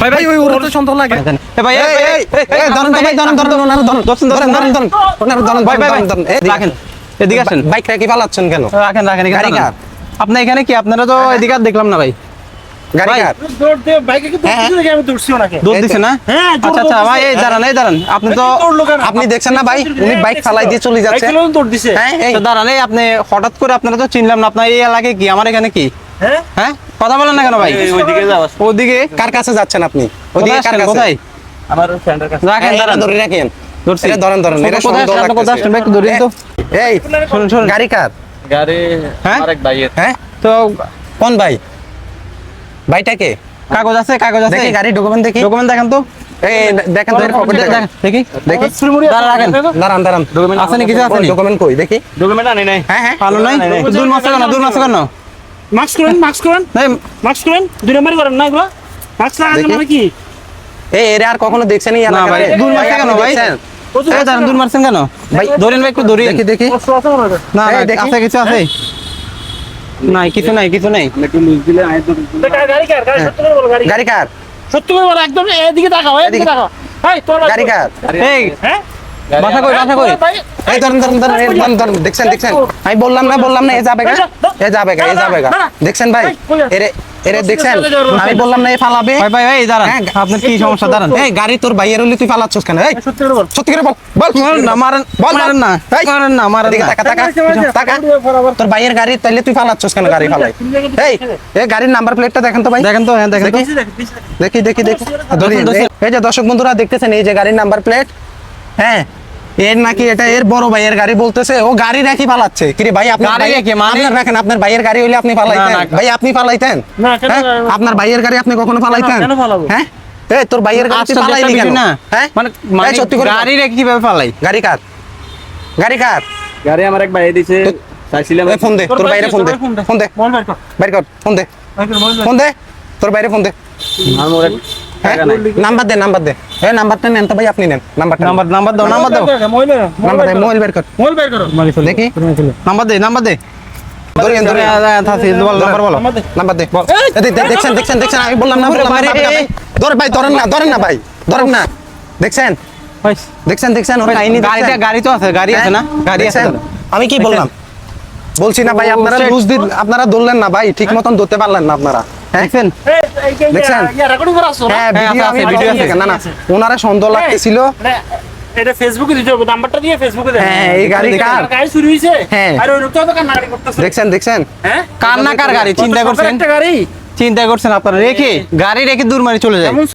ভাই ভাই ওই ওর তো সন্দেহ লাগে এ ভাই এই ধরেন তো ভাই ধরেন ভাই ভাই রাখেন এদিকে আসেন বাইক রাখি পালাচ্ছেন কেন রাখেন রাখেন গাড়ি কার আপনি এখানে কি আপনারা তো এদিকে দেখলাম না ভাই গাড়ি কার দৌড় দে বাইকে কি দৌড় দিছে আমি দৌড়ছি ওনাকে দৌড় দিছে না আচ্ছা আচ্ছা ভাই এই দাঁড়ান আপনি তো আপনি দেখছেন না ভাই উনি বাইক চালাই দিয়ে চলে যাচ্ছে বাইক দৌড় দিছে হ্যাঁ তো দাঁড়ান এই আপনি হঠাৎ করে আপনারা তো চিনলাম না আপনার এই এলাকায় কি আমার এখানে কি হ্যাঁ কথা বলেন না কেন ভাই ওইদিকে যাও ওইদিকে কার কাছে যাচ্ছেন আপনি ওইদিকে কার কাছে কোথায় আমার ফ্রেন্ডের কাছে রাখেন দাঁড়ান ধরে রাখেন ধরছি এটা ধরেন এরা সন্দেহ লাগছে কোথায় আসছেন ভাই একটু ধরেন তো এই শুনুন গাড়ি কার গাড়ি আমার এক ভাইয়ের হ্যাঁ তো কোন ভাই ভাইটাকে কাগজ আছে দেখি গাড়ি ডকুমেন্ট দেখেন তো এই দেখেন তো পকেট দেখি দাঁড়ান ডকুমেন্ট আছে নাকি কিছু আছে ডকুমেন্ট কই দেখি ডকুমেন্ট আনি নাই হ্যাঁ ভালো নাই দূর মাছ কেন মাস্ক করেন নাই মাস্ক করেন দুই নাম্বার করেন না এগুলো মাস্ক লাগানো মানে কি এই এর আর কখনো দেখছেন না ভাই দূর মাছ কেন ভাই এই দাঁড়ান দূর মারছেন কেন ভাই ধরেন ভাই একটু ধরি দেখি না আছে কিছু আছে নাই কিছু নাই একটু লুজ দিলে আইতো গাড়ি কার সত্যি করে বল একদম এদিকে তাকাও ভাই তোর গাড়ি কার এই হ্যাঁ বাসা কই এই ধরেন দেখছেন আমি বললাম না এ যাবে দেখছেন ভাই এরে দেখছেন আমি বললাম না এ ফালাবে ভাই দাঁড়ান আপনার কি সমস্যা দাঁড়ান এই গাড়ি তোর ভাইয়ের হলি তুই ফালাচ্ছস কেন এই সত্যি করে বল না মারেন না মারেন টাকা তোর ভাইয়ের গাড়ি তাইলে তুই ফালাচ্ছস কেন গাড়ি ফালাই এই গাড়ির নাম্বার প্লেটটা দেখেন তো ভাই দেখেন তো হ্যাঁ দেখি এই যে দর্শক বন্ধুরা দেখতেছেন এই যে গাড়ির নাম্বার প্লেট হ্যাঁ এর নাকি এটা এর বড় ভাইয়ের গাড়ি বলতেছে ও গাড়ি রাখি পালাচ্ছে কি রে ভাই আপনার রাখেন আপনার ভাইয়ের গাড়ি হইলে আপনি পালাইতেন ভাই আপনি পালাইতেন আপনার ভাইয়ের গাড়ি আপনি কখনো পালাইতেন হ্যাঁ এই তোর ভাইয়ের গাড়ি তুই পালাইলি কেন হ্যাঁ মানে সত্যি করে গাড়ি রেখে কিভাবে পালাই গাড়ি কার গাড়ি আমার এক ভাই দিয়েছে চাইছিলাম ফোন দে তোর ভাইরে ফোন দে বাইর কর ফোন দে তোর ভাইরে ফোন দে নাম্বার দে এই নাম্বারটা নেন তো ভাই আপনি নেন নাম্বার দাও মোবাইল বের কর দেখি নাম্বার দে ধরেন নাম্বার দে দেখছেন আমি বললাম না ধরেন না দেখছেন ওর আইনি গাড়ি তো আছে গাড়ি আছে না গাড়ি আছে আমি কি বললাম বলছি না ভাই আপনারা ধরলেন না ভাই ঠিক মতন ধরতে পারলেন না আপনারা দেখছেন ভিডিও আছে না ওনারা সন্দেহ লাগতেছিল এটা ফেসবুকে দিতে হবে নাম্বারটা দিয়ে ফেসবুকে দেন হ্যাঁ এই গাড়ি কার গাড়ি চুরি হইছে আর ওই লোকটা তো কান্নাকাটি করতেছে দেখছেন হ্যাঁ কার গাড়ি চিন্তা করছেন আপনারা গাড়ি দূর মারি চলে যায়